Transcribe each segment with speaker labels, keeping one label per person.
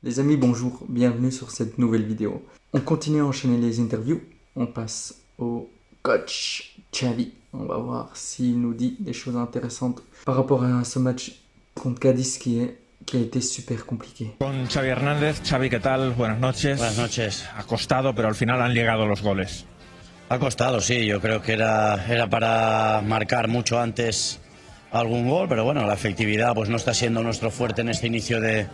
Speaker 1: Les amis, bonjour, bienvenue sur cette nouvelle vidéo. On continue à enchaîner les interviews, on passe au coach Xavi. On va voir s'il nous dit des choses intéressantes par rapport à ce match contre Cadiz qui a été super compliqué.
Speaker 2: Con Xavi Hernández. Xavi, ¿qué tal? Buenas noches.
Speaker 3: Buenas noches.
Speaker 2: Ha costado, pero al final han llegado los goles.
Speaker 3: Ha costado, sí, yo creo que era para marcar mucho antes algún gol, pero bueno, la efectividad pues no está siendo nuestro fuerte en este inicio de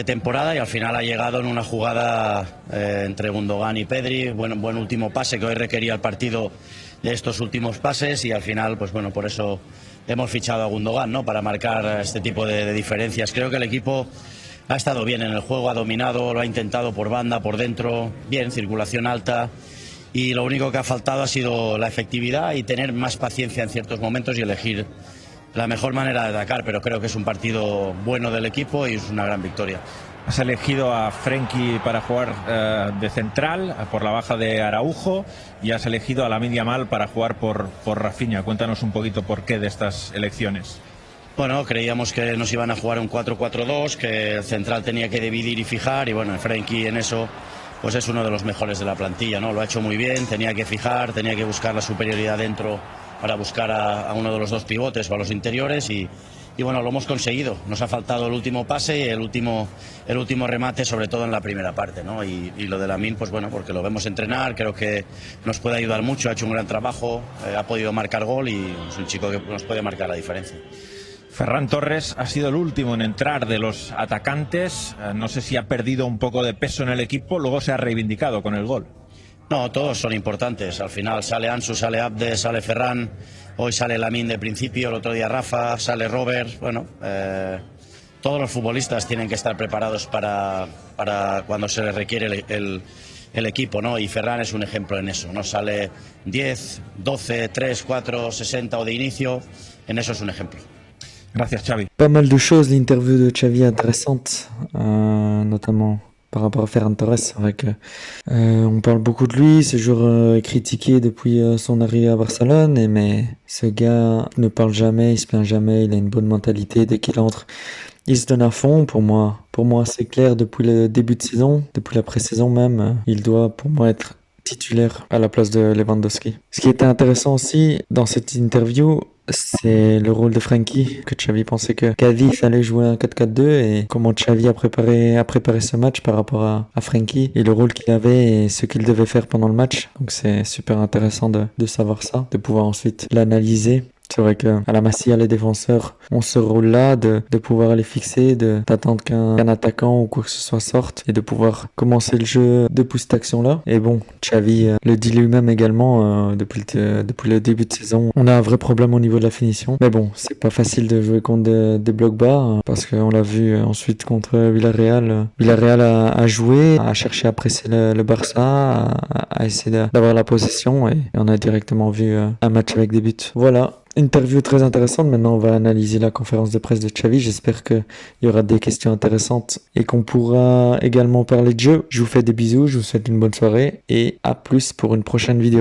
Speaker 3: temporada y al final ha llegado en una jugada entre Gundogan y Pedri, buen último pase que hoy requería el partido de estos últimos pases y al final pues bueno, por eso hemos fichado a Gundogan, ¿no? Para marcar este tipo de diferencias. Creo que el equipo ha estado bien en el juego, ha dominado, lo ha intentado por banda, por dentro, bien, circulación alta. Y lo único que ha faltado ha sido la efectividad y tener más paciencia en ciertos momentos y elegir la mejor manera de atacar, pero creo que es un partido bueno del equipo y es una gran victoria.
Speaker 2: Has elegido a Frenkie para jugar de central por la baja de Araujo y has elegido a Lamine Yamal para jugar por Rafinha. Cuéntanos un poquito por qué de estas elecciones.
Speaker 3: Bueno, creíamos que nos iban a jugar un 4-4-2, que el central tenía que dividir y fijar y bueno, Frenkie en eso pues es uno de los mejores de la plantilla, ¿no? Lo ha hecho muy bien, tenía que fijar, tenía que buscar la superioridad dentro para buscar a uno de los dos pivotes o a los interiores y bueno, lo hemos conseguido. Nos ha faltado el último pase y el último remate, sobre todo en la primera parte, ¿no? Y lo de Lamine, pues bueno, porque lo vemos entrenar, creo que nos puede ayudar mucho, ha hecho un gran trabajo, ha podido marcar gol y es un chico que nos puede marcar la diferencia.
Speaker 2: Ferran Torres ha sido el último en entrar de los atacantes. No sé si ha perdido un poco de peso en el equipo, luego se ha reivindicado con el gol.
Speaker 3: No, todos son importantes. Al final sale Ansu, sale Abde, sale Ferran. Hoy sale Lamine de principio, el otro día Rafa, sale Robert. Bueno, todos los futbolistas tienen que estar preparados para cuando se les requiere el equipo, ¿no? Y Ferran es un ejemplo en eso, ¿no? Sale 10, 12, 3, 4, 60 o de inicio. En eso es un ejemplo.
Speaker 2: Gracias, Xavi.
Speaker 1: Pas mal de choses, l'interview de Xavi intéressante, notamment par rapport à Ferran Torres. C'est vrai que on parle beaucoup de lui, ce joueur est critiqué depuis son arrivée à Barcelone, mais ce gars ne parle jamais, il se plaint jamais, il a une bonne mentalité, dès qu'il entre, il se donne à fond. Pour moi c'est clair depuis le début de saison, depuis la pré-saison même, il doit pour moi être titulaire à la place de Lewandowski. Ce qui était intéressant aussi dans cette interview, c'est le rôle de Frenkie, que Xavi pensait que Cadiz allait jouer un 4-4-2 et comment Xavi a préparé ce match par rapport à Frenkie et le rôle qu'il avait et ce qu'il devait faire pendant le match. Donc c'est super intéressant de savoir ça, de pouvoir ensuite l'analyser. C'est vrai qu'à la Masia, les défenseurs ont ce rôle-là de pouvoir les fixer, d'attendre qu'un attaquant ou quoi que ce soit sorte et de pouvoir commencer le jeu depuis cette action-là. Et bon, Xavi le dit lui-même également depuis le début de saison. On a un vrai problème au niveau de la finition. Mais bon, c'est pas facile de jouer contre des blocs bas parce qu'on l'a vu ensuite contre Villarreal. Villarreal a joué, a cherché à presser le Barça, a essayé d'avoir la possession et on a directement vu un match avec des buts. Voilà. Interview très intéressante. Maintenant, on va analyser la conférence de presse de Xavi. J'espère qu'il y aura des questions intéressantes et qu'on pourra également parler de jeu. Je vous fais des bisous, je vous souhaite une bonne soirée et à plus pour une prochaine vidéo.